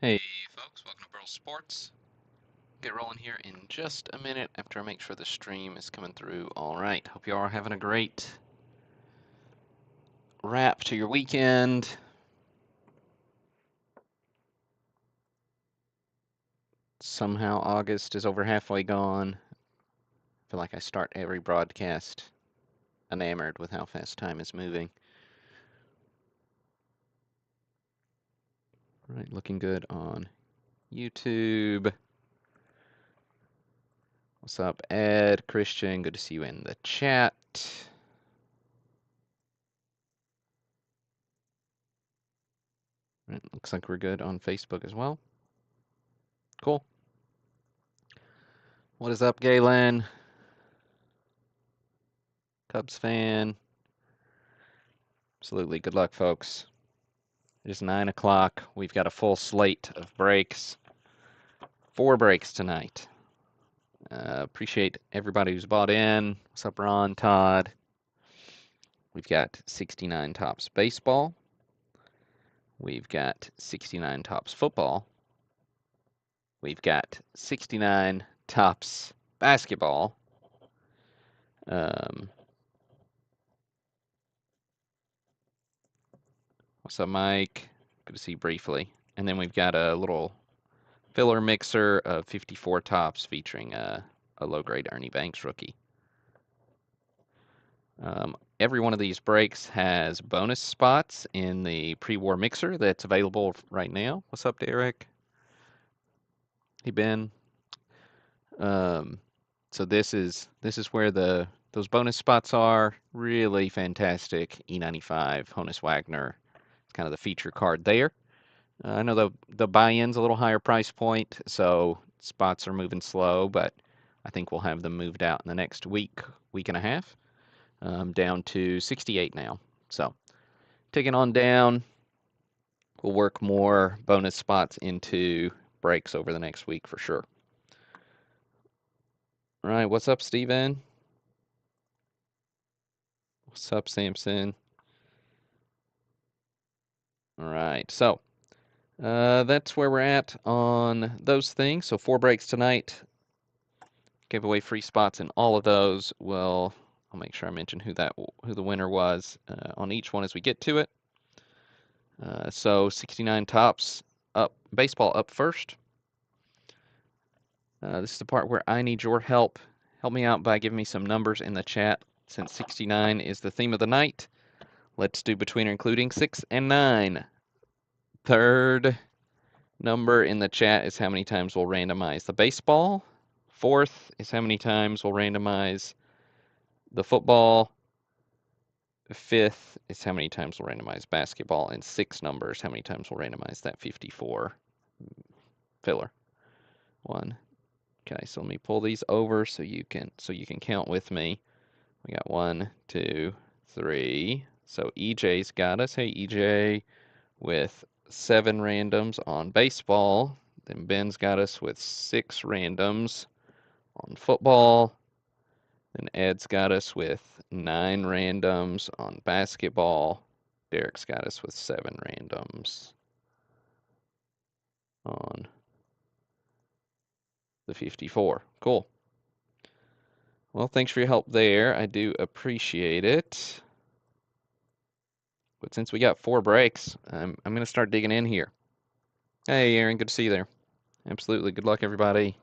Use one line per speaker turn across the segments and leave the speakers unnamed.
Hey folks, welcome to Burl Sports. Get rolling here in just a minute after I make sure the stream is coming through all right. Hope you all are having a great wrap to your weekend. Somehow August is over halfway gone. I feel like I start every broadcast enamored with how fast time is moving. All right, looking good on YouTube. What's up, Ed, Christian? Good to see you in the chat. Right, looks like we're good on Facebook as well. Cool. What is up, Galen? Cubs fan. Absolutely. Good luck, folks. It is 9 o'clock. We've got a full slate of breaks. 4 breaks tonight. Appreciate everybody who's bought in. What's up, Ron, Todd? We've got 69 Tops baseball. We've got 69 Tops football. We've got 69 Tops basketball. What's up, Mike? Good to see you briefly. And then we've got a little filler mixer of 54 Tops featuring a low-grade Ernie Banks rookie. Every one of these breaks has bonus spots in the pre-war mixer that's available right now. What's up, Derek? Hey, Ben. So this is where those bonus spots are. Really fantastic E95 Honus Wagner. It's kind of the feature card there. I know the buy-in's a little higher price point, so spots are moving slow, but I think we'll have them moved out in the next week and a half. Down to 68 now. So taking on down, we'll work more bonus spots into breaks over the next week for sure. All right, what's up, Steven? What's up, Samson? All right, so that's where we're at on those things. So 4 breaks tonight. Gave away free spots in all of those. Well, I'll make sure I mention who the winner was on each one as we get to it. So 69 Tops up, baseball up first. This is the part where I need your help. Help me out by giving me some numbers in the chat. Since 69 is the theme of the night, let's do between or including 6 and 9. Third number in the chat is how many times we'll randomize the baseball. Fourth is how many times we'll randomize the football. Fifth is how many times we'll randomize basketball. And 6 numbers, how many times we'll randomize that 54 filler. 1. Okay, so let me pull these over so you can count with me. We got 1, 2, 3. So EJ's got us. Hey EJ, with 7 randoms on baseball. Then Ben's got us with 6 randoms on football. Then Ed's got us with 9 randoms on basketball. Derek's got us with 7 randoms on the 54. Cool. Well, thanks for your help there. I do appreciate it. But since we got 4 breaks, I'm going to start digging in here. Hey, Aaron, good to see you there. Absolutely. Good luck, everybody.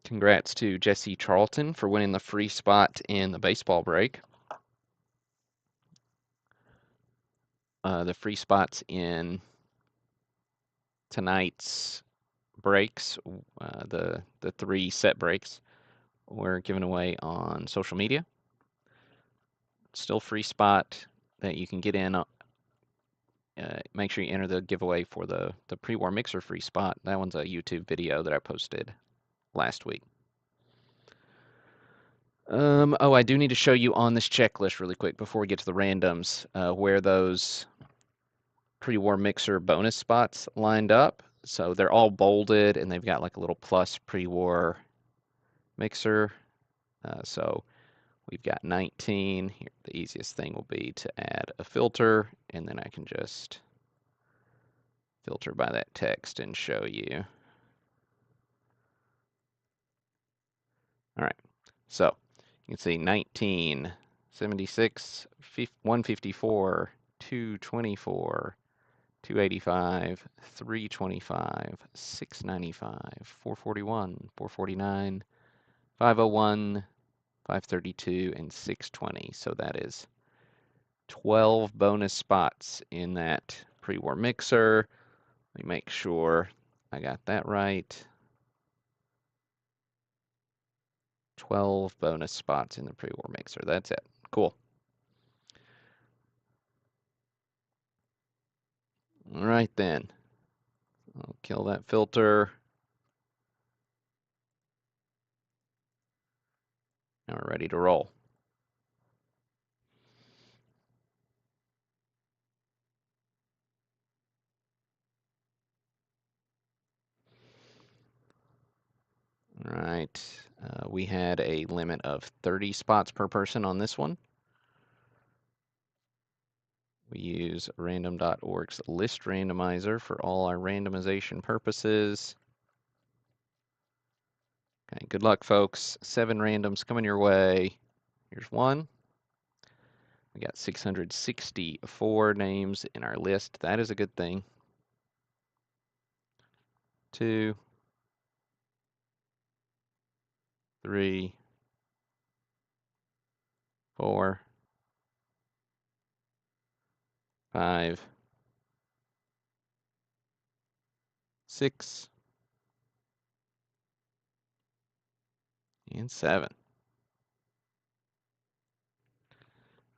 Congrats to Jesse Charlton for winning the free spot in the baseball break. The free spots in tonight's breaks, the 3 set breaks, were given away on social media. Still free spot that you can get in. Make sure you enter the giveaway for the pre-war mixer free spot. That one's a YouTube video that I posted last week. Oh, I do need to show you on this checklist really quick before we get to the randoms where those pre-war mixer bonus spots lined up. So they're all bolded and they've got like a little plus pre-war mixer. So we've got 19. Here, the easiest thing will be to add a filter, and then I can just filter by that text and show you. All right, so you can see 19, 76, 154, 224, 285, 325, 695, 441, 449, 501, 532, and 620. So that is 12 bonus spots in that pre-war mixer. Let me make sure I got that right. 12 bonus spots in the pre-war mixer. That's it. Cool. All right then. I'll kill that filter. Now we're ready to roll. All right. We had a limit of 30 spots per person on this one. We use random.org's list randomizer for all our randomization purposes. Okay, good luck, folks. 7 randoms coming your way. Here's one. We got 664 names in our list. That is a good thing. 2, 3, 4, 5, 6, and 7.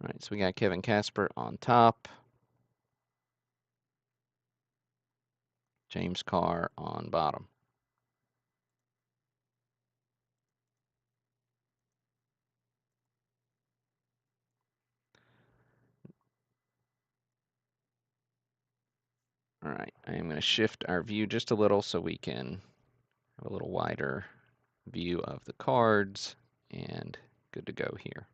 All right, so we got Kevin Casper on top. James Carr on bottom. All right, I am going to shift our view just a little so we can have a little wider view of the cards, and good to go here.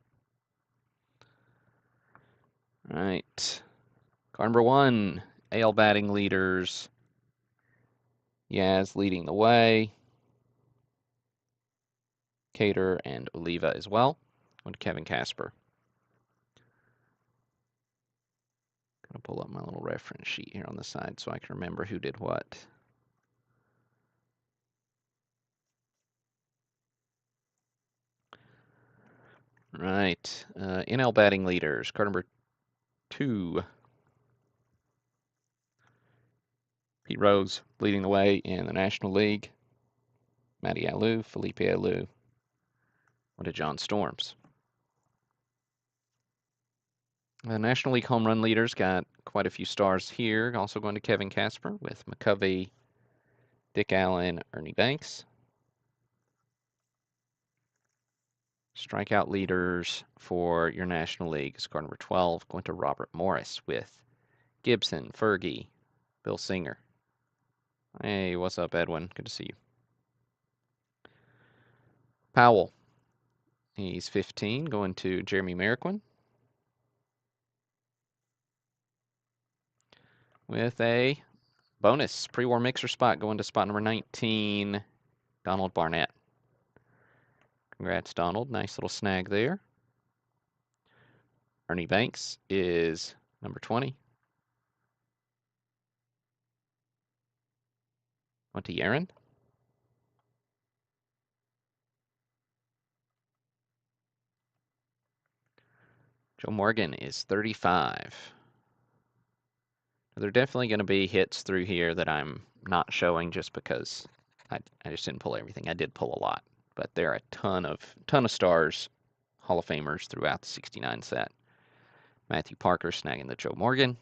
All right, card number 1, AL batting leaders. Yaz leading the way. Cater and Oliva as well. On to Kevin Casper. Gonna pull up my little reference sheet here on the side so I can remember who did what. Right, NL batting leaders. Card number 2. Pete Rose leading the way in the National League. Matty Alou, Felipe Alou. On to John Storms. The National League home run leaders got quite a few stars here. Also going to Kevin Casper with McCovey, Dick Allen, Ernie Banks. Strikeout leaders for your National League is card number 12, going to Robert Morris with Gibson, Fergie, Bill Singer. Hey, what's up, Edwin? Good to see you. Powell, he's 15, going to Jeremy Marquand. With a bonus pre-war mixer spot going to spot number 19, Donald Barnett. Congrats, Donald. Nice little snag there. Ernie Banks is number 20. Went to Yaron. Joe Morgan is 35. There are definitely going to be hits through here that I'm not showing just because I just didn't pull everything. I did pull a lot, but there are a ton of stars, Hall of Famers throughout the 69 set. Matthew Parker snagging the Joe Morgan.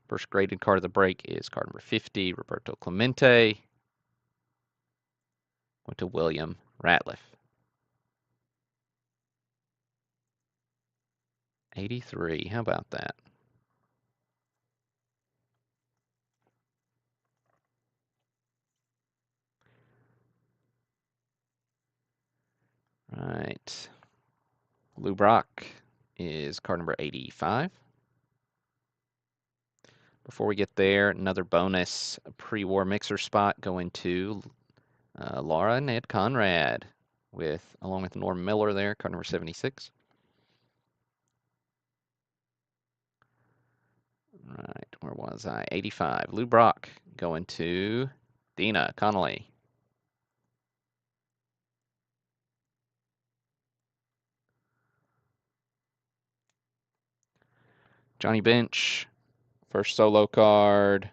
First graded card of the break is card number 50, Roberto Clemente. Went to William Ratliff. 83, how about that? Right. Lou Brock is card number 85. Before we get there, another bonus pre-war mixer spot going to Laura and Ed Conrad, along with Norm Miller there, card number 76. Right, where was I? 85. Lou Brock going to Dina Connolly. Johnny Bench, first solo card,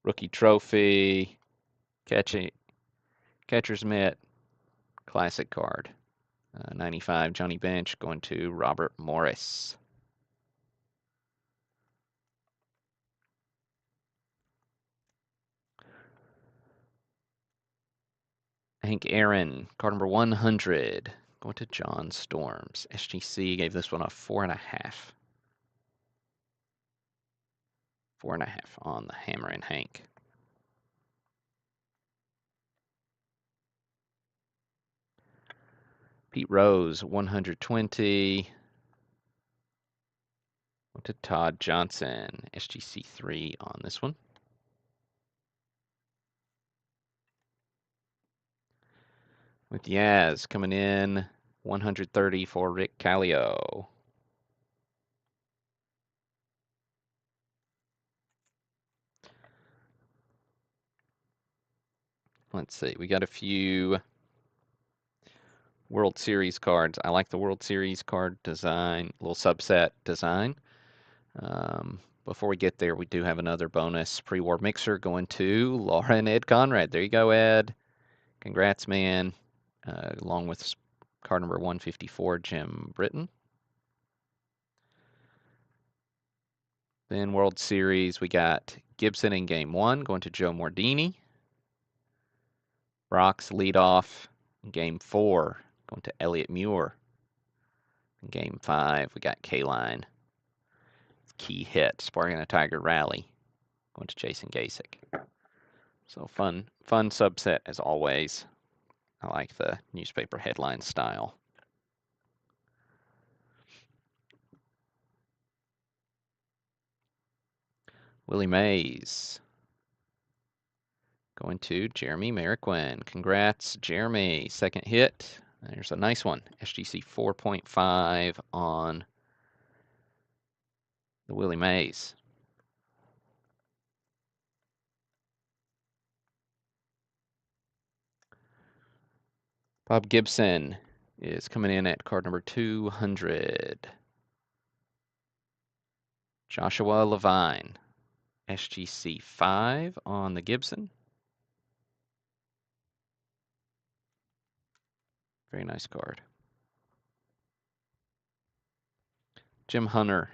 rookie trophy, catcher's mitt, classic card. 95 Johnny Bench going to Robert Morris. Hank Aaron, card number 100, going to John Storms. SGC gave this one a 4.5. 4.5 on the Hammer and Hank. Pete Rose, 120. Went to Todd Johnson, SGC 3 on this one. With Yaz coming in, 130 for Rick Callio. Let's see, we got a few World Series cards. I like the World Series card design, little subset design. Before we get there, we do have another bonus pre-war mixer going to Laura and Ed Conrad. There you go, Ed. Congrats, man. Along with card number 154, Jim Britton. Then World Series, we got Gibson in Game 1 going to Joe Mordini. Brock's leadoff in Game 4 going to Elliot Muir. In Game 5, we got K-Line. Key hit, sparking a Tiger rally going to Jason Gasick. So fun subset as always. I like the newspaper headline style. Willie Mays going to Jeremy Mariquin. Congrats, Jeremy. Second hit. There's a nice one. SGC 4.5 on the Willie Mays. Bob Gibson is coming in at card number 200. Joshua Levine, SGC 5 on the Gibson. Very nice card. Jim Hunter,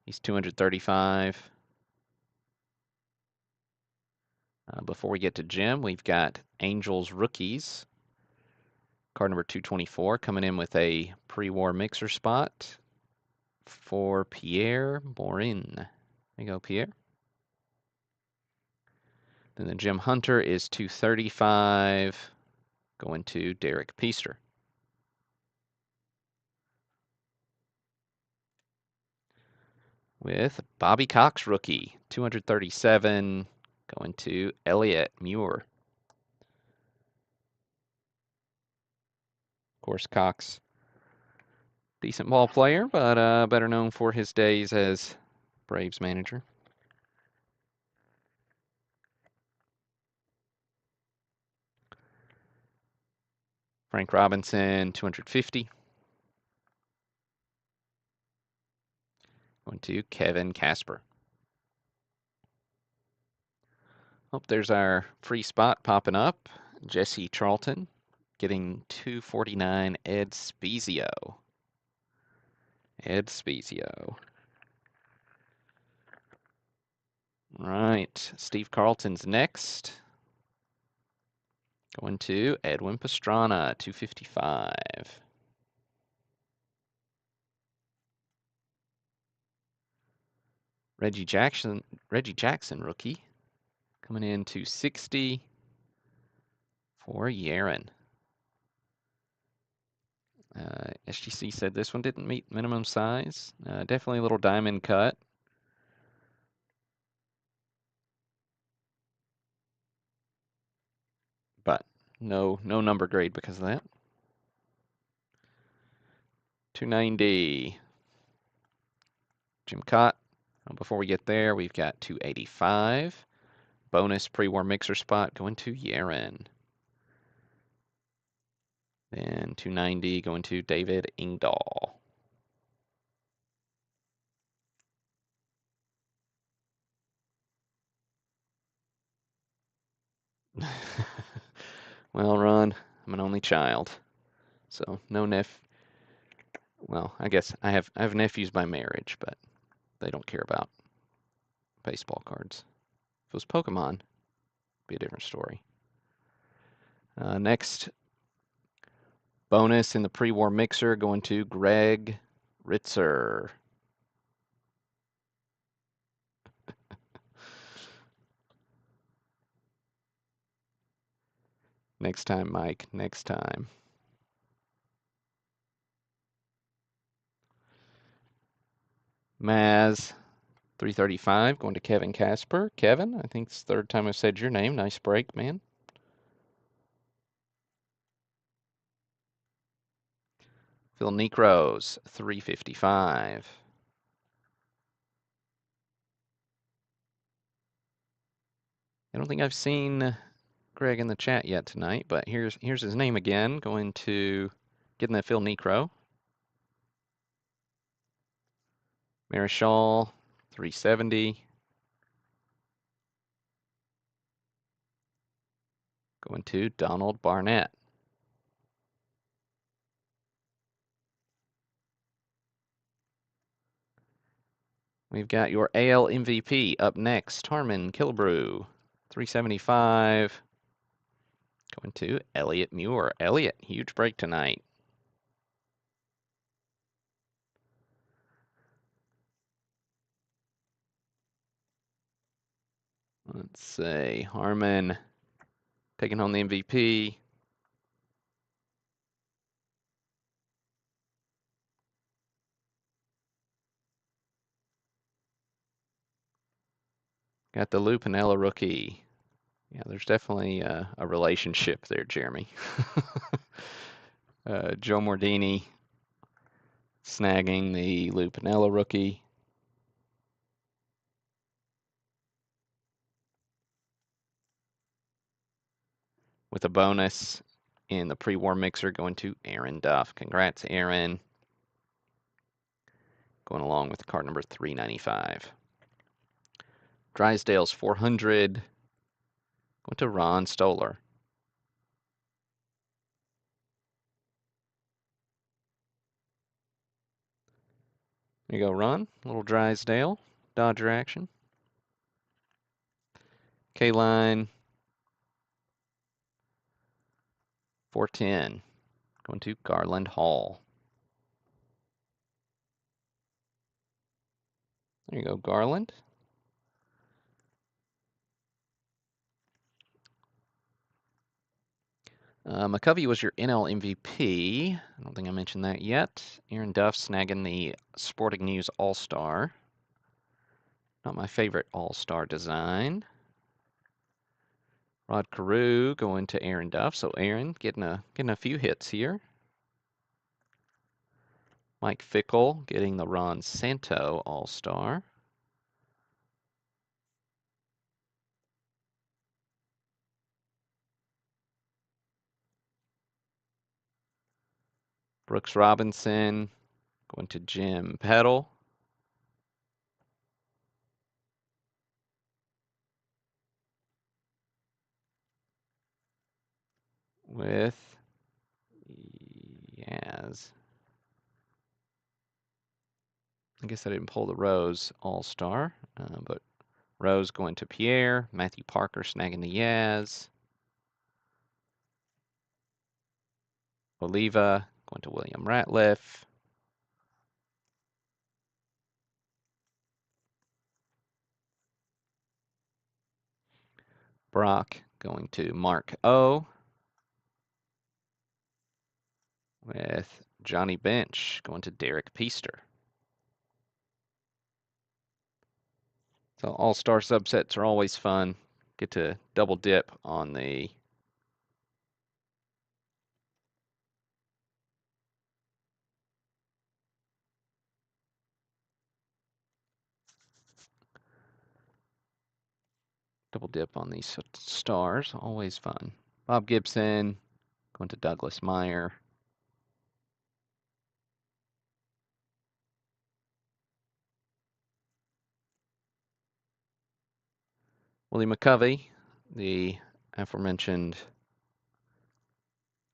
he's 235. Before we get to Jim, we've got Angels rookies. Card number 224 coming in with a pre-war mixer spot for Pierre Morin. There you go, Pierre. Then the Jim Hunter is 235, going to Derek Peaster. With Bobby Cox rookie, 237, going to Elliot Muir. Of course, Cox, decent ball player, but better known for his days as Braves manager. Frank Robinson, 250. Going to Kevin Casper. Oh, there's our free spot popping up. Jesse Charlton getting 249, Ed Spezio. Ed Spezio. Right, Steve Carlton's next. Going to Edwin Pastrana, 255. Reggie Jackson rookie, coming in 260 for Yaron. SGC said this one didn't meet minimum size. Definitely a little diamond cut. No number grade because of that. 290. Jim Cott. Before we get there, we've got 285. Bonus pre-war mixer spot going to Yaren. Then 290 going to David Ingdahl. Well, Ron, I'm an only child, so no well, I guess I have nephews by marriage, but they don't care about baseball cards. If it was Pokemon, it'd be a different story. Next bonus in the pre-war mixer going to Greg Ritzer. Next time, Mike. Next time. Maz, 335, going to Kevin Casper. Kevin, I think it's the third time I've said your name. Nice break, man. Phil Necros, 355. I don't think I've seen Greg in the chat yet tonight, but here's his name again. Going to getting that Phil Necro. Marichal, 370. Going to Donald Barnett. We've got your AL MVP up next. Harmon Killebrew, 375. Going to Elliot Muir. Elliot, huge break tonight. Let's see. Harmon taking home the MVP. Got the Lou Piniella rookie. Yeah, there's definitely a relationship there, Jeremy. Joe Mordini snagging the Lou Piniella rookie. With a bonus in the pre-war mixer going to Aaron Duff. Congrats, Aaron. Going along with card number 395. Drysdale's 400. Going to Ron Stoller. There you go, Ron. Little Drysdale. Dodger action. K-Line. 410. Going to Garland Hall. There you go, Garland. McCovey was your NL MVP. I don't think I mentioned that yet. Aaron Duff snagging the Sporting News All-Star. Not my favorite All-Star design. Rod Carew going to Aaron Duff. So Aaron getting a few hits here. Mike Fickle getting the Ron Santo All-Star. Brooks Robinson going to Jim Peddle. With Yaz. I guess I didn't pull the Rose All-Star, but Rose going to Pierre. Matthew Parker snagging the Yaz. Oliva going to William Ratliff. Brock going to Mark O. With Johnny Bench going to Derek Peaster. So all-star subsets are always fun. Get to double dip on the Double dip on these stars, always fun. Bob Gibson, going to Douglas Meyer. Willie McCovey, the aforementioned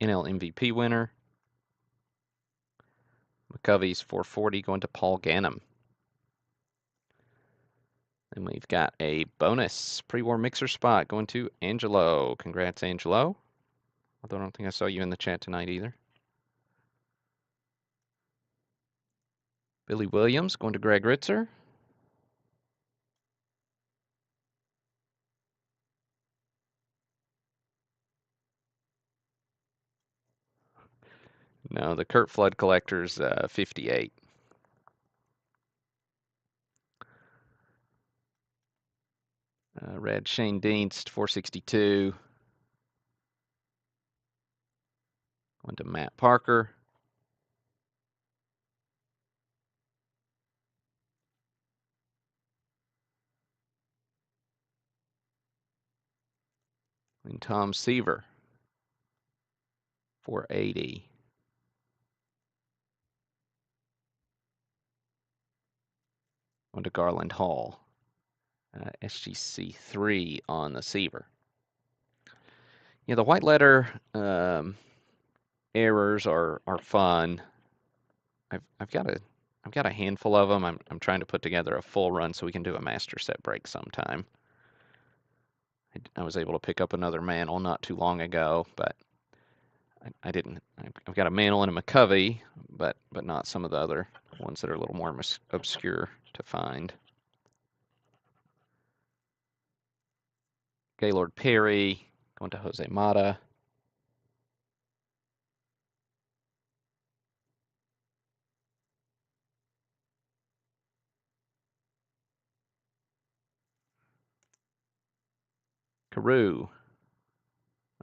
NL MVP winner. McCovey's 440 going to Paul Ganem. And we've got a bonus pre-war mixer spot going to Angelo. Congrats, Angelo. Although I don't think I saw you in the chat tonight either. Billy Williams going to Greg Ritzer. No, the Kurt Flood collector's 58. Red Shane Dienst, 462. Going to Matt Parker. And Tom Seaver, 480. Going to Garland Hall. SGC3 on the Seaver. Yeah, the white letter errors are fun. I've got a handful of them. I'm trying to put together a full run so we can do a master set break sometime. I was able to pick up another mantle not too long ago, but I didn't. I've got a mantle and a McCovey, but not some of the other ones that are a little more obscure to find. Gaylord Perry going to Jose Mata. Carew.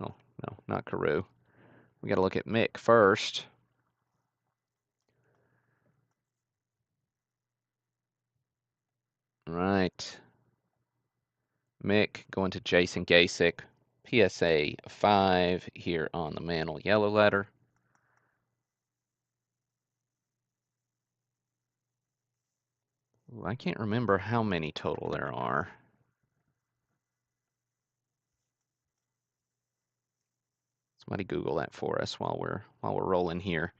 Oh, no, not Carew. We got to look at Mick first. Right. Mick going to Jason Gasick. PSA 5 here on the mantle yellow letter. Ooh, I can't remember how many total there are. Somebody Google that for us while we're rolling here.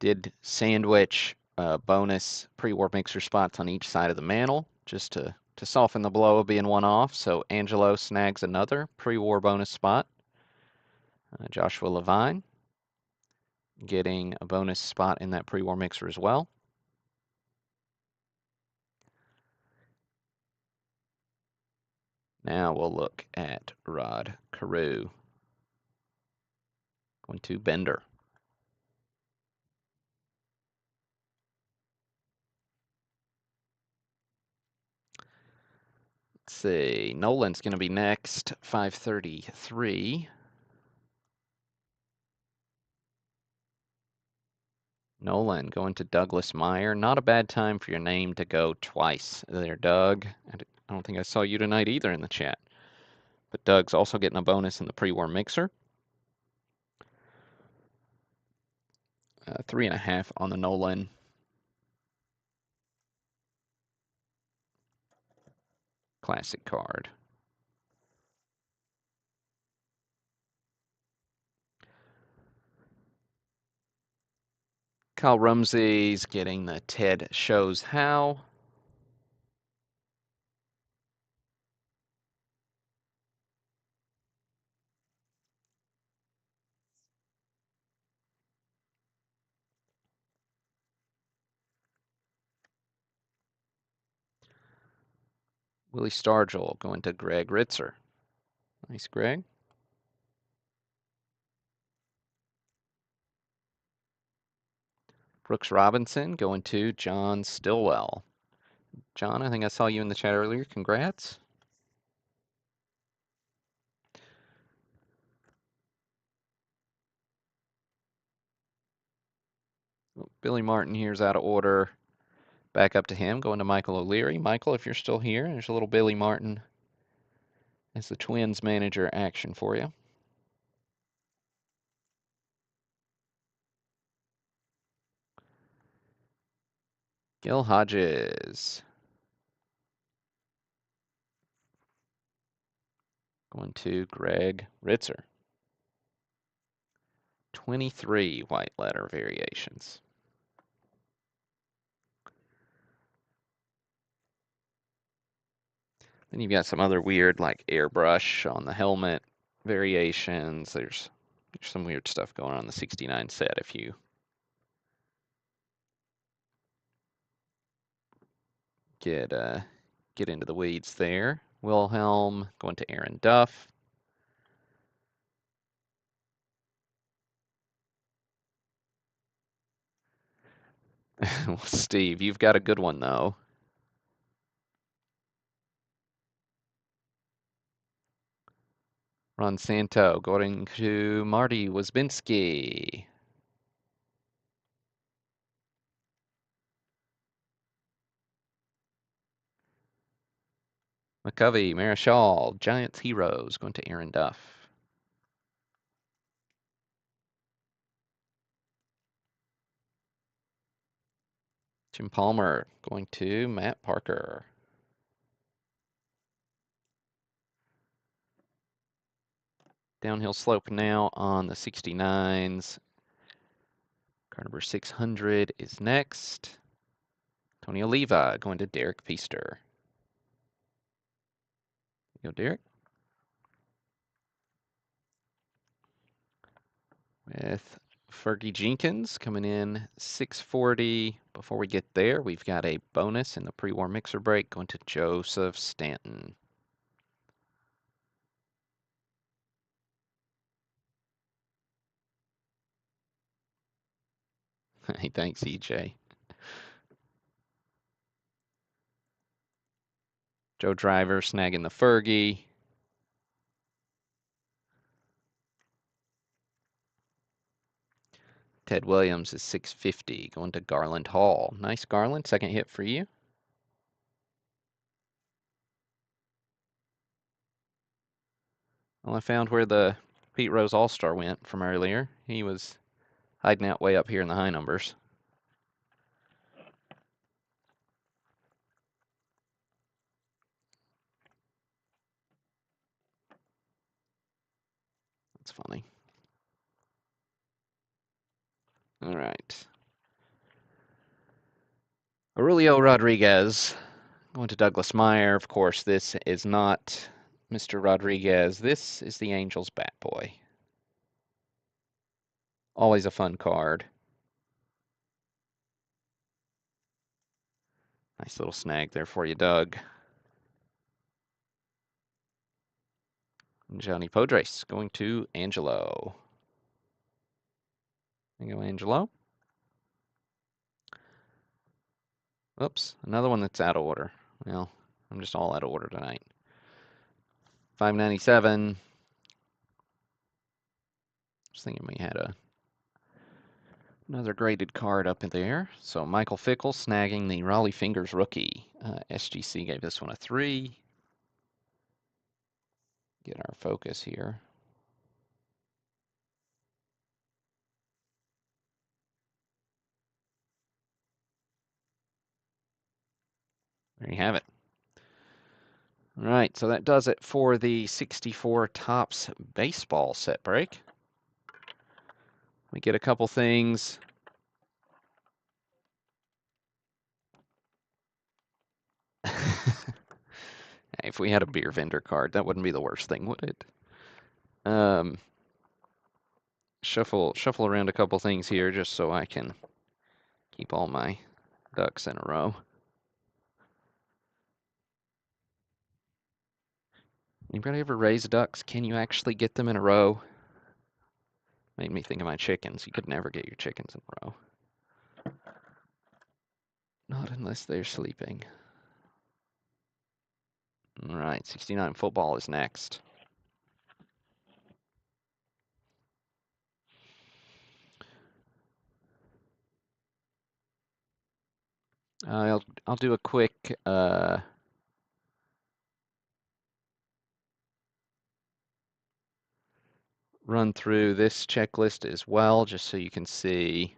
Did sandwich bonus pre-war mixer spots on each side of the mantle just to soften the blow of being one off. So Angelo snags another pre-war bonus spot. Joshua Levine getting a bonus spot in that pre-war mixer as well. Now we'll look at Rod Carew. Going to Bender. Let's see. Nolan's going to be next, 533. Nolan going to Douglas Meyer. Not a bad time for your name to go twice there, Doug. I don't think I saw you tonight either in the chat. But Doug's also getting a bonus in the pre-war mixer. 3.5 on the Nolan. Classic card. Kyle Rumsey's getting the Ted Shows How. Willie Stargell going to Greg Ritzer. Nice, Greg. Brooks Robinson going to John Stillwell. John, I think I saw you in the chat earlier. Congrats. Billy Martin here's out of order. Back up to him, going to Michael O'Leary. Michael, if you're still here, there's a little Billy Martin as the Twins manager action for you. Gil Hodges. Going to Greg Ritzer. 23 white letter variations. Then you've got some other weird, like airbrush on the helmet variations. There's some weird stuff going on the 69 set if you get into the weeds there. Wilhelm going to Aaron Duff. Steve, you've got a good one though. Ron Santo going to Marty Wasbinski. McCovey, Marichal, Giants Heroes going to Aaron Duff. Jim Palmer going to Matt Parker. Downhill slope now on the 69s. Car number 600 is next. Tony Oliva going to Derek Feaster. Go, Derek. With Fergie Jenkins coming in 640. Before we get there, we've got a bonus in the pre-war mixer break going to Joseph Stanton. Hey, thanks, EJ. Joe Driver snagging the Fergie. Ted Williams is 650 going to Garland Hall. Nice, Garland. Second hit for you. Well, I found where the Pete Rose All-Star went from earlier. He was hiding out way up here in the high numbers. That's funny. All right. Aurelio Rodriguez going to Douglas Meyer. Of course, this is not Mr. Rodriguez. This is the Angels Bat Boy. Always a fun card. Nice little snag there for you, Doug. And Johnny Podres going to Angelo. There you go, Angelo. Oops, another one that's out of order. Well, I'm just all out of order tonight. 597. Just thinking we had another graded card up in there. So Michael Fickle snagging the Raleigh Fingers rookie. SGC gave this one a 3. Get our focus here. There you have it. All right, so that does it for the 64 Topps baseball set break. We get a couple things. If we had a beer vendor card, that wouldn't be the worst thing, would it? Shuffle around a couple things here just so I can keep all my ducks in a row. Anybody ever raise ducks? Can you actually get them in a row? Made me think of my chickens. You could never get your chickens in a row. Not unless they're sleeping. All right, 69 football is next. I'll do a quick run through this checklist as well, just so you can see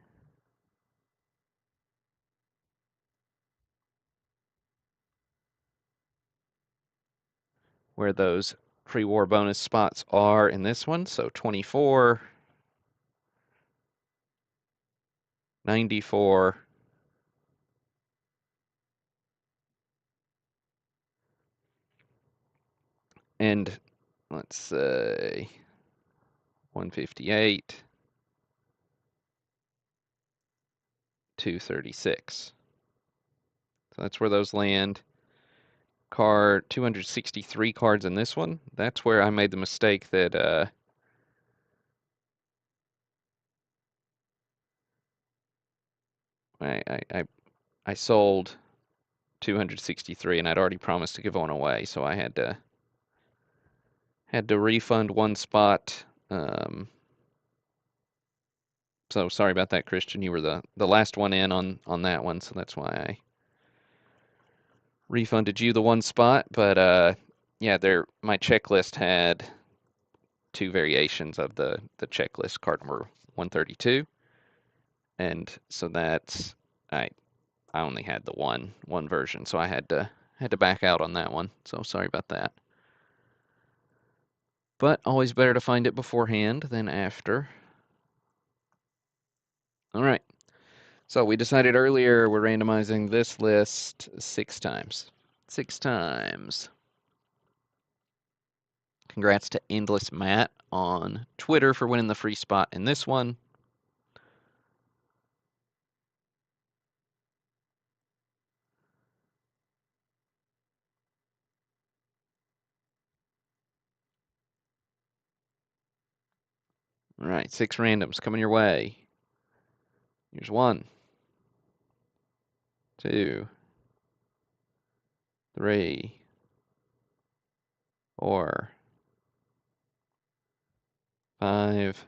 where those pre-war bonus spots are in this one. So 24, 94, and let's say 158, 236. So that's where those land. Card 263 cards in this one. That's where I made the mistake that I sold 263 and I'd already promised to give one away, so I had to refund one spot. So sorry about that, Christian. You were the last one in on that one, so that's why I refunded you the one spot. But yeah, my checklist had two variations of the checklist, card number 132, and so that's I I only had the one version, so I had to back out on that one. So sorry about that. But always better to find it beforehand than after. All right. So we decided earlier we're randomizing this list 6 times. 6 times. Congrats to Endless Matt on Twitter for winning the free spot in this one. All right, 6 randoms coming your way. Here's 1, 2, 3, 4, 5,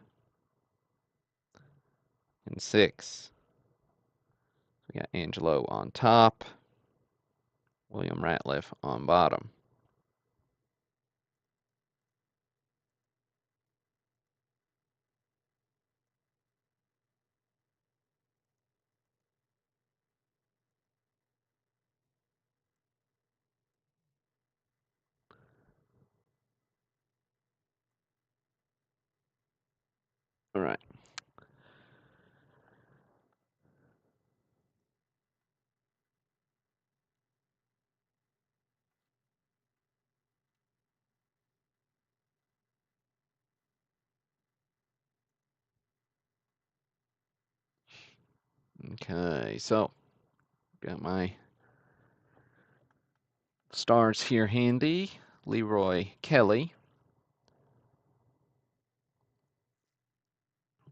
and 6. We got Angelo on top, William Ratliff on bottom. All right. Okay, so got my stars here handy. Leroy Kelly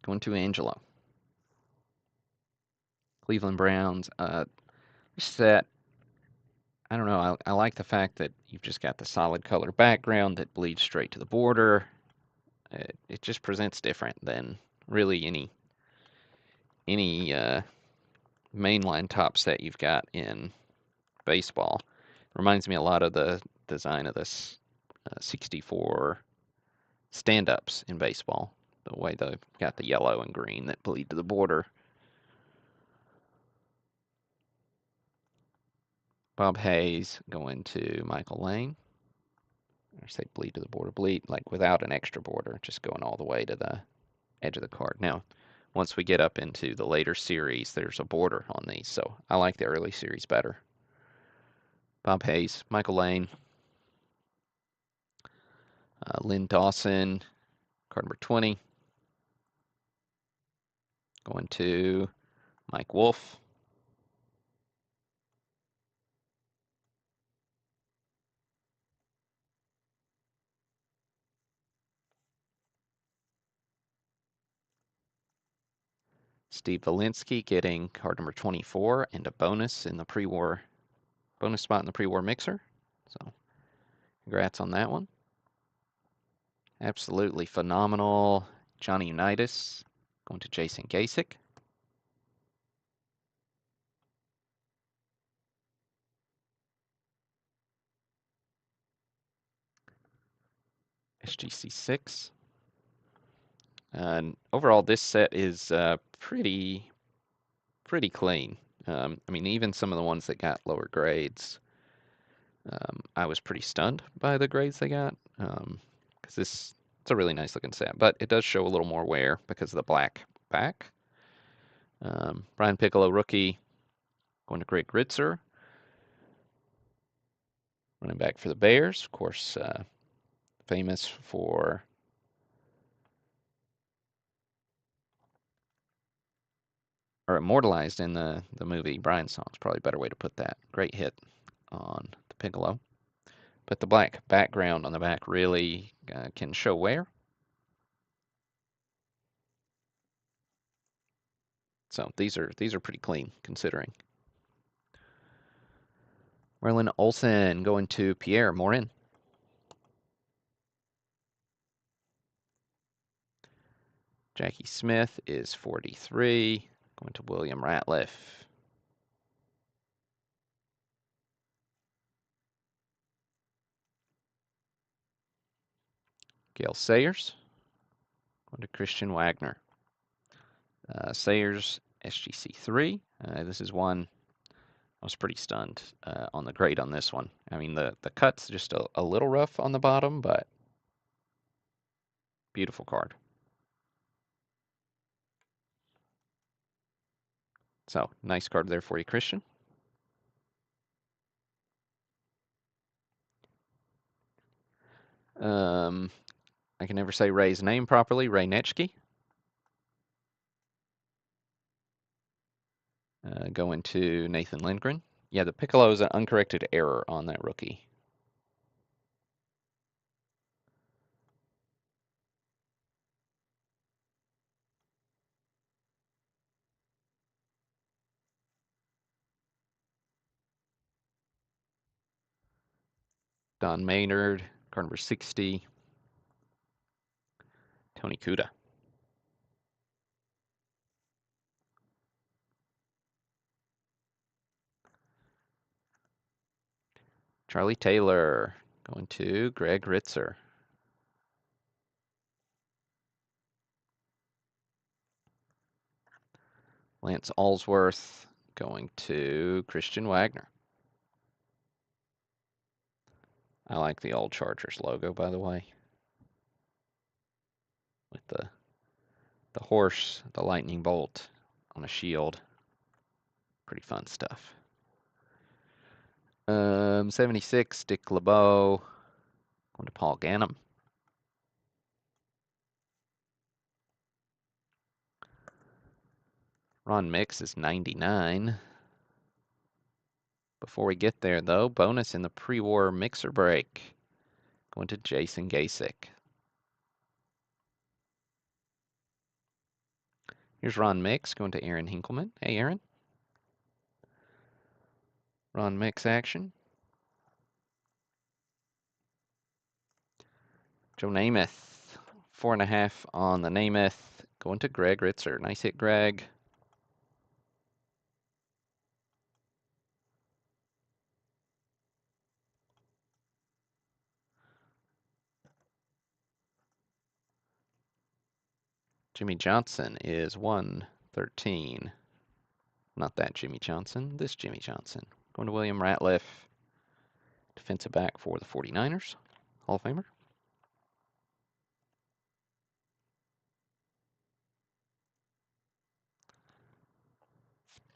going to Angelo. Cleveland Browns. Set. I don't know. I like the fact that you've just got the solid color background that bleeds straight to the border. It just presents different than really any mainline top set you've got in baseball. Reminds me a lot of the design of this 64 stand-ups in baseball. The way they've got the yellow and green that bleed to the border. Bob Hayes going to Michael Lane. I say bleed to the border, bleed like without an extra border, just going all the way to the edge of the card. Now, once we get up into the later series, there's a border on these, so I like the early series better. Bob Hayes, Michael Lane, Lynn Dawson, card number 20, going to Mike Wolf. Steve Valinsky getting card number 24 and a bonus in the pre-war bonus spot in the pre-war mixer. So congrats on that one. Absolutely phenomenal. Johnny Unitas going to Jason Gasick. SGC 6. And overall, this set is pretty clean. I mean, even some of the ones that got lower grades, I was pretty stunned by the grades they got. Because it's a really nice looking set, but it does show a little more wear because of the black back. Brian Piccolo rookie going to Greg Ritzer, running back for the Bears, of course, famous for or immortalized in the movie Brian Song's probably a better way to put that. Great hit on the Piccolo. But the black background on the back really can show wear. So these are pretty clean considering. Merlin Olsen going to Pierre Morin. Jackie Smith is 43, going to William Ratliff. Gail Sayers, going to Christian Wagner. Sayers, SGC 3. This is one I was pretty stunned on the grade on this one. I mean, the cut's just a little rough on the bottom, but beautiful card. So, nice card there for you, Christian. I can never say Ray's name properly. Ray Netchke. Going to Nathan Lindgren. Yeah, the Piccolo is an uncorrected error on that rookie. Don Maynard, card number 60. Tony Kuda. Charlie Taylor, going to Greg Ritzer. Lance Allsworth, going to Christian Wagner. I like the old Chargers logo, by the way. With the horse, the lightning bolt on a shield. Pretty fun stuff. 76, Dick LeBeau. Going to Paul Gannum. Ron Mix is 99. Before we get there, though, bonus in the pre-war mixer break. Going to Jason Gasick. Here's Ron Mix going to Aaron Hinkleman. Hey, Aaron. Ron Mix action. Joe Namath. 4.5 on the Namath. Going to Greg Ritzer. Nice hit, Greg. Jimmy Johnson is 113. Not that Jimmy Johnson, this Jimmy Johnson. Going to William Ratliff. Defensive back for the 49ers. Hall of Famer.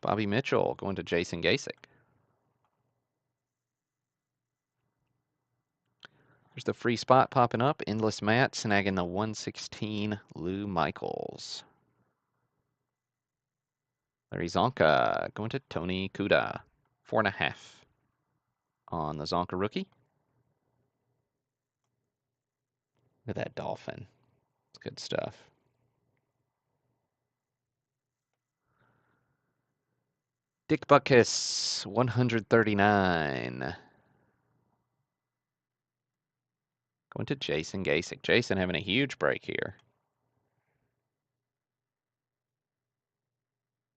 Bobby Mitchell going to Jason Gasick. There's the free spot popping up. Endless Matt snagging the 116 Lou Michaels. Larry Zonka going to Tony Kuda. 4.5 on the Zonka rookie. Look at that dolphin. It's good stuff. Dick Butkus, 139. Going to Jason Gasick. Jason having a huge break here.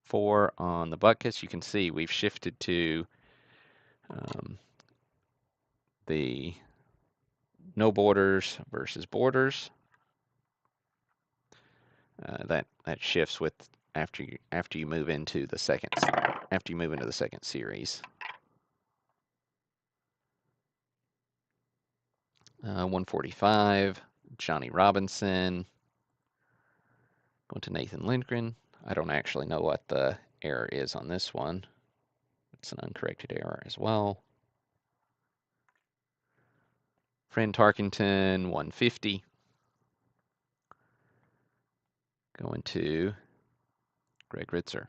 4 on the Butkus. You can see we've shifted to the no borders versus borders. That shifts with after you move into the second series. 145, Johnny Robinson. Going to Nathan Lindgren. I don't actually know what the error is on this one. It's an uncorrected error as well. Fran Tarkenton, 150. Going to Greg Ritzer.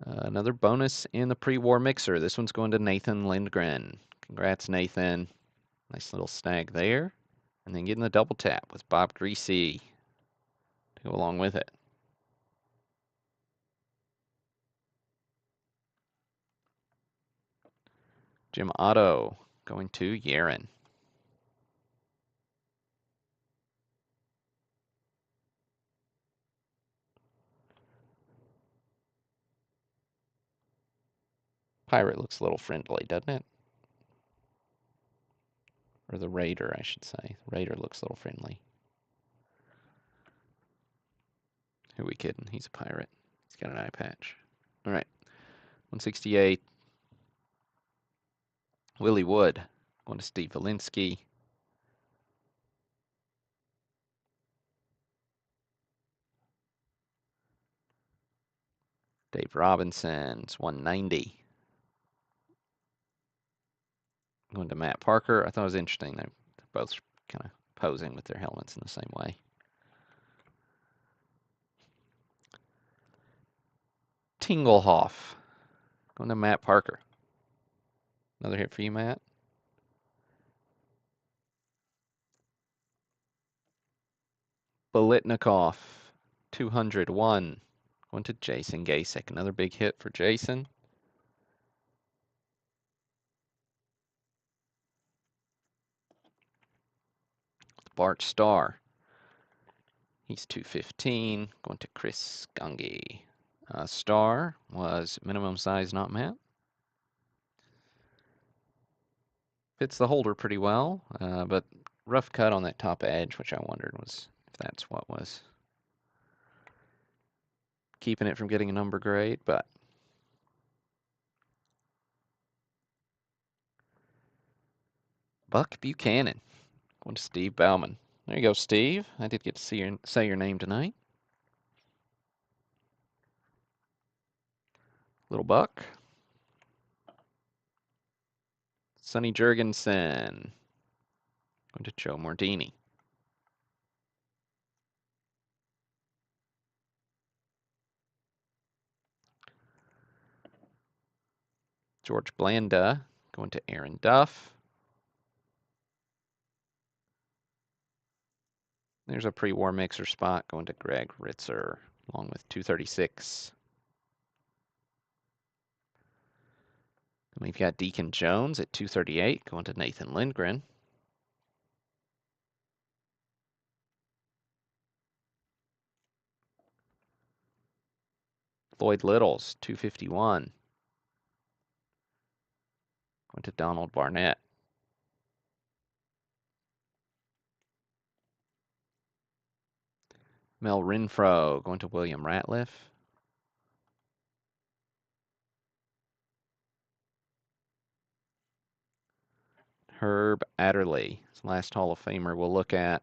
Another bonus in the pre-war mixer. This one's going to Nathan Lindgren. Congrats, Nathan. Nice little snag there. And then getting the double tap with Bob Greasy to go along with it. Jim Otto going to Yaren. Pirate looks a little friendly, doesn't it? Or the Raider, I should say. The Raider looks a little friendly. Who are we kidding? He's a pirate. He's got an eye patch. All right. 168. Willie Wood. Going to Steve Valinsky. Dave Robinson's 190. Going to Matt Parker. I thought it was interesting. They're both kind of posing with their helmets in the same way. Tingelhoff. Going to Matt Parker. Another hit for you, Matt. Bolitnikoff. 201. Going to Jason Gasek. Another big hit for Jason. Bart Starr. He's 215. Going to Chris Gungy. Starr was minimum size not met. Fits the holder pretty well, but rough cut on that top edge, which I wondered was if that's what was keeping it from getting a number grade, but Buck Buchanan. Going to Steve Bauman. There you go, Steve. I did get to say your name tonight. Little Buck. Sonny Jurgensen. Going to Joe Mordini. George Blanda. Going to Aaron Duff. There's a pre-war mixer spot going to Greg Ritzer, along with 236. And we've got Deacon Jones at 238, going to Nathan Lindgren. Lloyd Littles, 251. Going to Donald Barnett. Mel Renfro, going to William Ratliff. Herb Adderley, his last Hall of Famer we'll look at.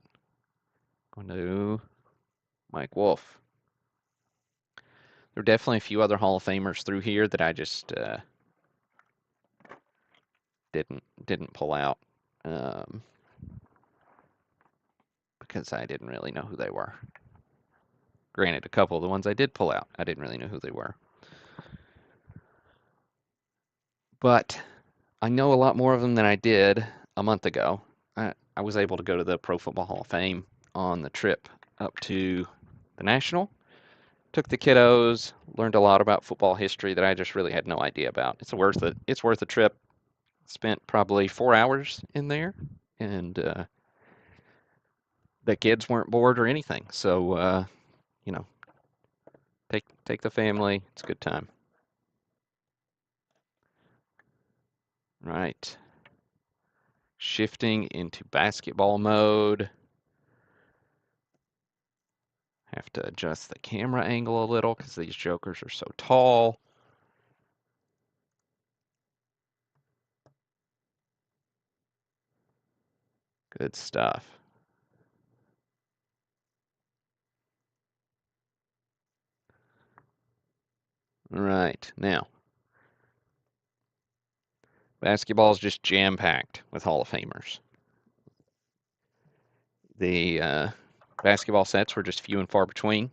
Going to Mike Wolf. There are definitely a few other Hall of Famers through here that I just didn't pull out because I didn't really know who they were. Granted, a couple of the ones I did pull out, I didn't really know who they were. But I know a lot more of them than I did a month ago. I was able to go to the Pro Football Hall of Fame on the trip up to the National. Took the kiddos, learned a lot about football history that I just really had no idea about. It's worth a trip. Spent probably 4 hours in there, and the kids weren't bored or anything. So you know, take the family. It's a good time. Right. Shifting into basketball mode. Have to adjust the camera angle a little because these jokers are so tall. Good stuff. All right, now, basketball is just jam-packed with Hall of Famers. The basketball sets were just few and far between.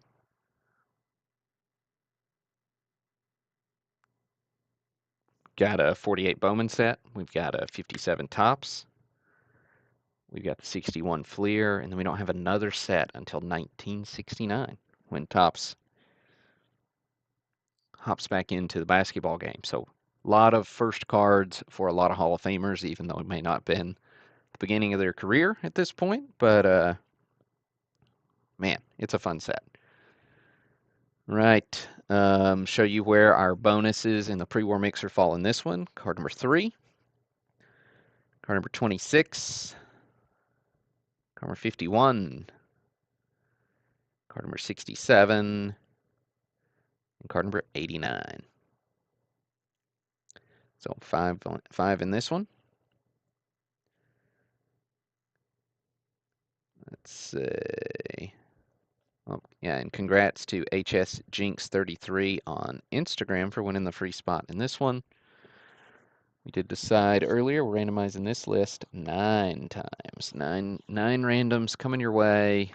Got a 48 Bowman set. We've got a 57 Topps. We've got the 61 Fleer, and then we don't have another set until 1969 when Topps hops back into the basketball game. So a lot of first cards for a lot of Hall of Famers, even though it may not have been the beginning of their career at this point. But man, it's a fun set. Right. Show you where our bonuses in the pre-war mixer fall in this one. Card number 3. Card number 26. Card number 51. Card number 67. And card number 89. So five in this one. Let's see. Oh, yeah, and congrats to HS Jinx 33 on Instagram for winning the free spot in this one. We did decide earlier we're randomizing this list 9 times. Nine randoms coming your way.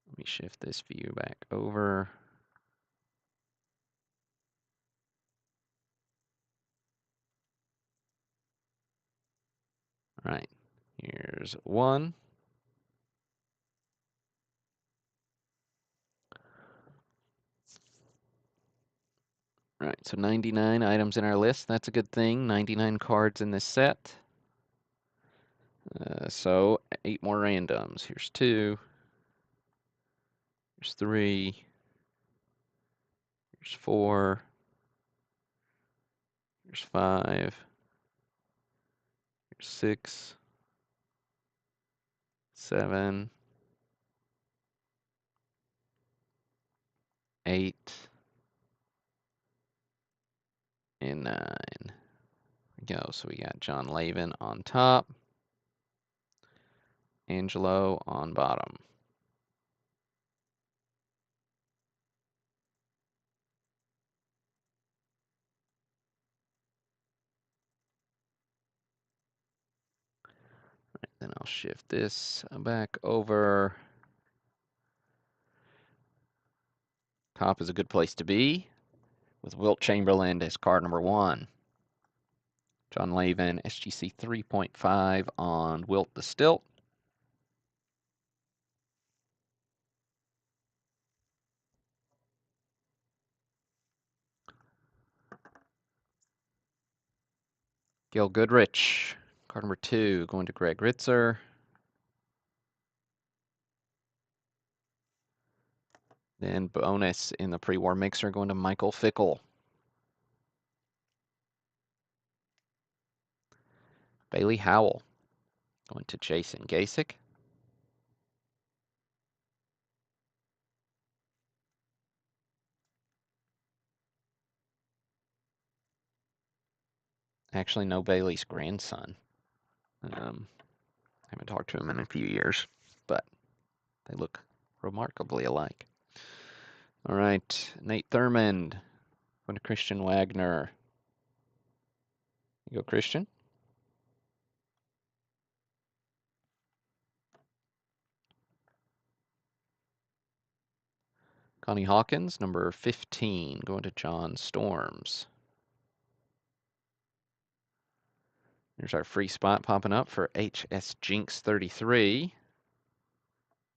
Let me shift this view back over. All right, here's 1. All right, so 99 items in our list. That's a good thing. 99 cards in this set. So 8 more randoms. Here's 2. Here's 3. Here's 4. Here's 5. Here's 6. 7. 8. And 9. There we go. So we got John Lavin on top. Angelo on bottom. Right, then I'll shift this back over. Top is a good place to be with Wilt Chamberlain as card number 1. John Lavin, SGC 3.5 on Wilt the Stilt. Gil Goodrich, card number 2, going to Greg Ritzer. Then bonus in the pre-war mixer going to Michael Fickle. Bailey Howell going to Jason Gasick. Actually, no, Bailey's grandson. Haven't talked to him in a few years, but they look remarkably alike. All right, Nate Thurmond going to Christian Wagner. You go, Christian. Connie Hawkins, number 15, going to John Storms. Here's our free spot popping up for HS Jinx 33.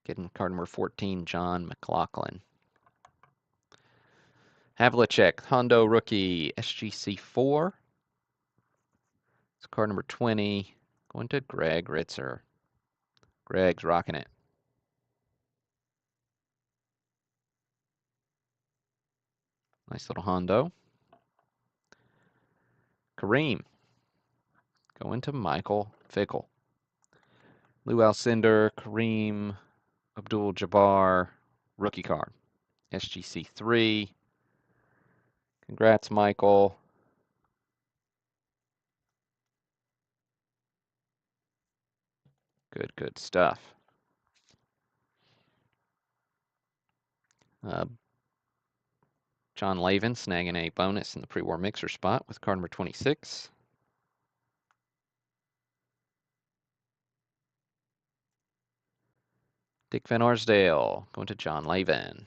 Getting card number 14, John McLaughlin. Havlicek, Hondo rookie, SGC 4. It's card number 20, going to Greg Ritzer. Greg's rocking it. Nice little Hondo. Kareem. Going to Michael Fickle. Lou Alcindor, Kareem Abdul-Jabbar, rookie card. SGC 3. Congrats, Michael. Good stuff. John Lavin snagging a bonus in the pre-war mixer spot with card number 26. Dick Van Arsdale going to John Lavin.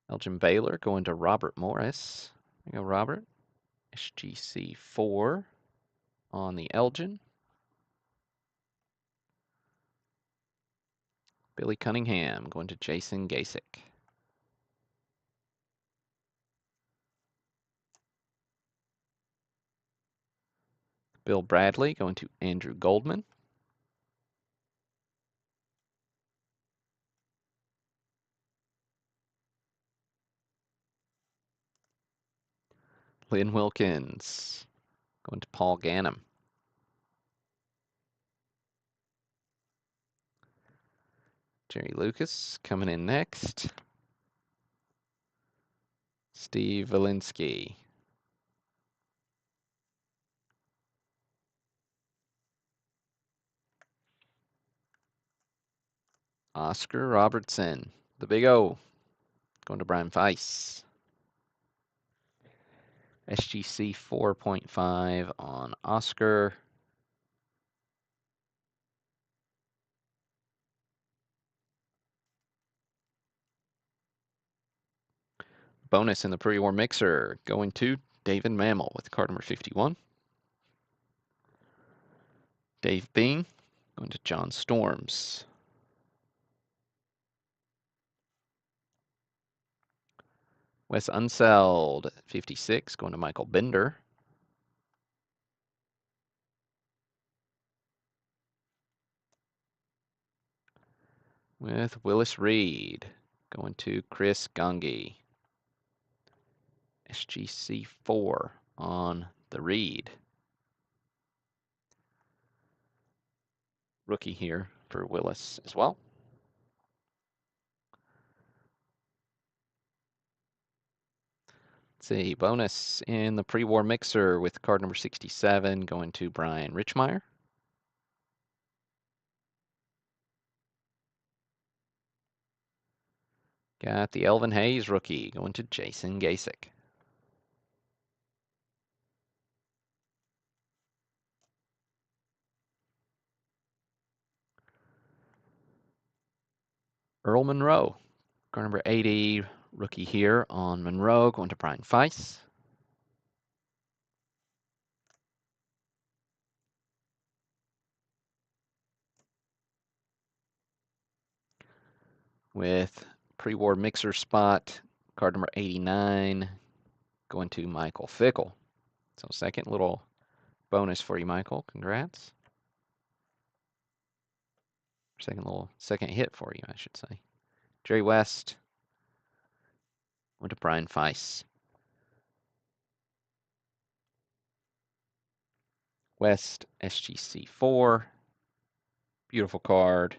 Elgin Baylor going to Robert Morris. There you go, Robert. SGC 4 on the Elgin. Billy Cunningham going to Jason Gasick. Bill Bradley going to Andrew Goldman. Lynn Wilkins going to Paul Ganem. Jerry Lucas coming in next. Steve Valinsky. Oscar Robertson, the Big O, going to Brian Weiss. SGC 4.5 on Oscar. Bonus in the pre-war mixer going to David Mammal with card number 51. Dave Bean going to John Storms. Wes Unseld, 56, going to Michael Bender. With Willis Reed, going to Chris Gungy. SGC 4 on the Reed. Rookie here for Willis as well. Let's see, bonus in the pre-war mixer with card number 67 going to Brian Richmeyer. Got the Elvin Hayes rookie going to Jason Gasick. Earl Monroe, card number 80, rookie here on Monroe, going to Brian Feiss. With pre-war mixer spot, card number 89, going to Michael Fickle. So second little bonus for you, Michael. Congrats. Second hit for you, I should say. Jerry West went to Brian Feiss. West SGC 4. Beautiful card.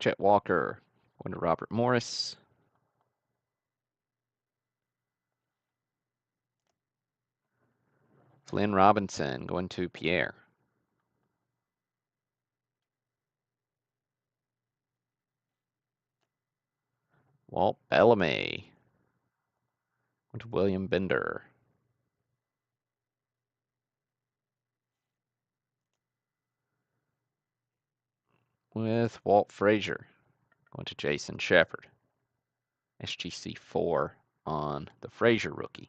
Chet Walker going to Robert Morris. Flynn Robinson going to Pierre. Walt Bellamy going to William Bender. With Walt Frazier going to Jason Shepard. SGC 4 on the Frazier rookie.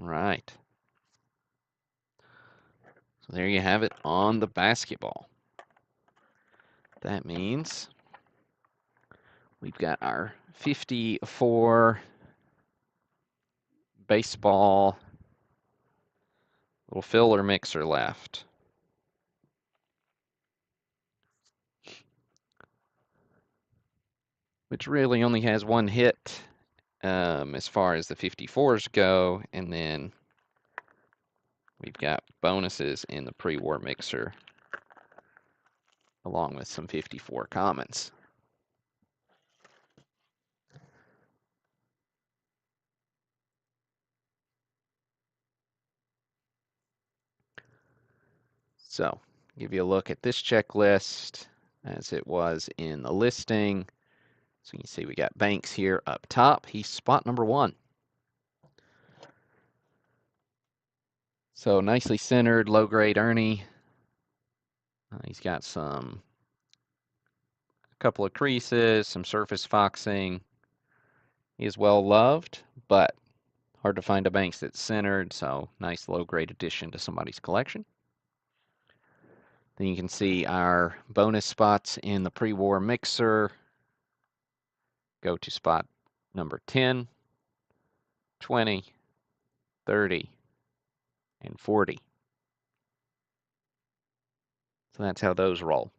Right. So there you have it on the basketball. That means we've got our 54 baseball little filler mixer left. Which really only has one hit as far as the 54s go, and then we've got bonuses in the pre-war mixer along with some 54 commons. So, give you a look at this checklist as it was in the listing. So you can see we got Banks here up top. He's spot number 1. So nicely centered, low-grade Ernie. He's got a couple of creases, some surface foxing. He is well loved, but hard to find a Banks that's centered, so nice low-grade addition to somebody's collection. Then you can see our bonus spots in the pre-war mixer. Go to spot number 10, 20, 30, and 40. So that's how those roll.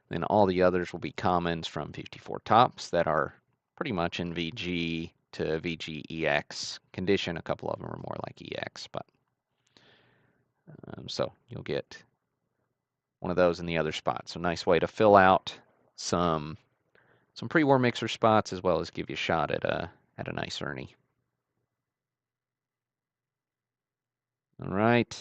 Then all the others will be commons from 54 tops that are pretty much in VG to VG-EX condition. A couple of them are more like EX, but so you'll get one of those in the other spot. So nice way to fill out some pre-war mixer spots as well as give you a shot at a nice Ernie. All right.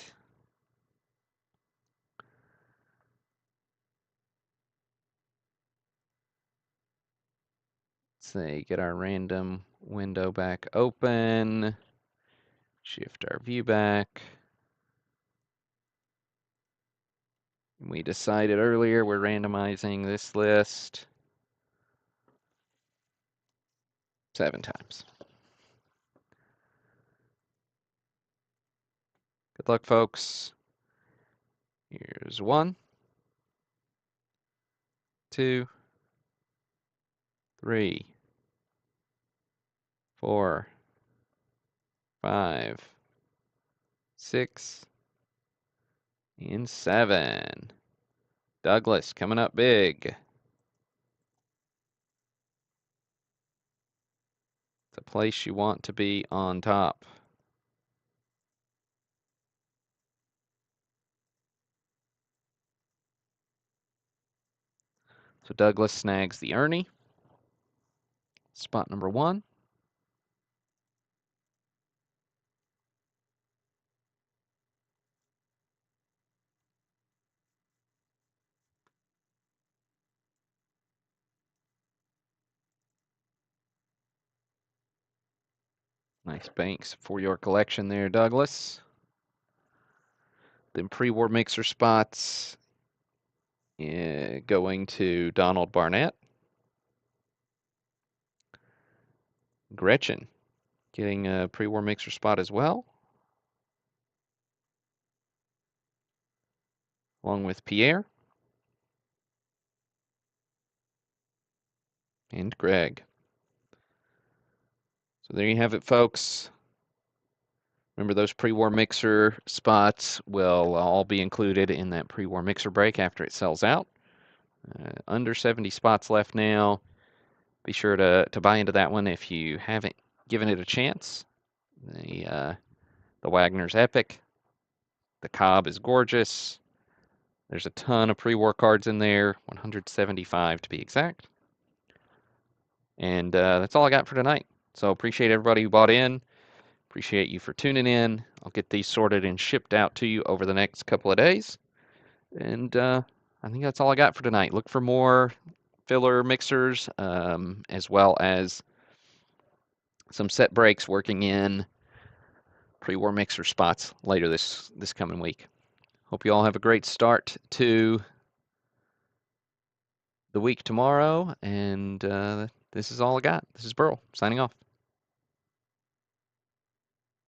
Let's see, get our random window back open. Shift our view back. We decided earlier we're randomizing this list 7 times. Good luck, folks. Here's 1, 2, 3, 4, 5, 6, and 7. Douglas coming up big. The place you want to be on top. So Douglas snags the Ernie. Spot number 1. Nice Banks for your collection there, Douglas. Then pre-war mixer spots going to Donald Barnett. Gretchen getting a pre-war mixer spot as well, along with Pierre and Greg. So there you have it, folks. Remember, those pre-war mixer spots will all be included in that pre-war mixer break after it sells out. Under 70 spots left now. Be sure to buy into that one if you haven't given it a chance. The Wagner's epic. The Cobb is gorgeous. There's a ton of pre-war cards in there, 175 to be exact. And that's all I got for tonight. So appreciate everybody who bought in. Appreciate you for tuning in. I'll get these sorted and shipped out to you over the next couple of days. And I think that's all I got for tonight. Look for more filler mixers as well as some set breaks working in pre-war mixer spots later this coming week. Hope you all have a great start to the week tomorrow. And this is all I got. This is Burl signing off.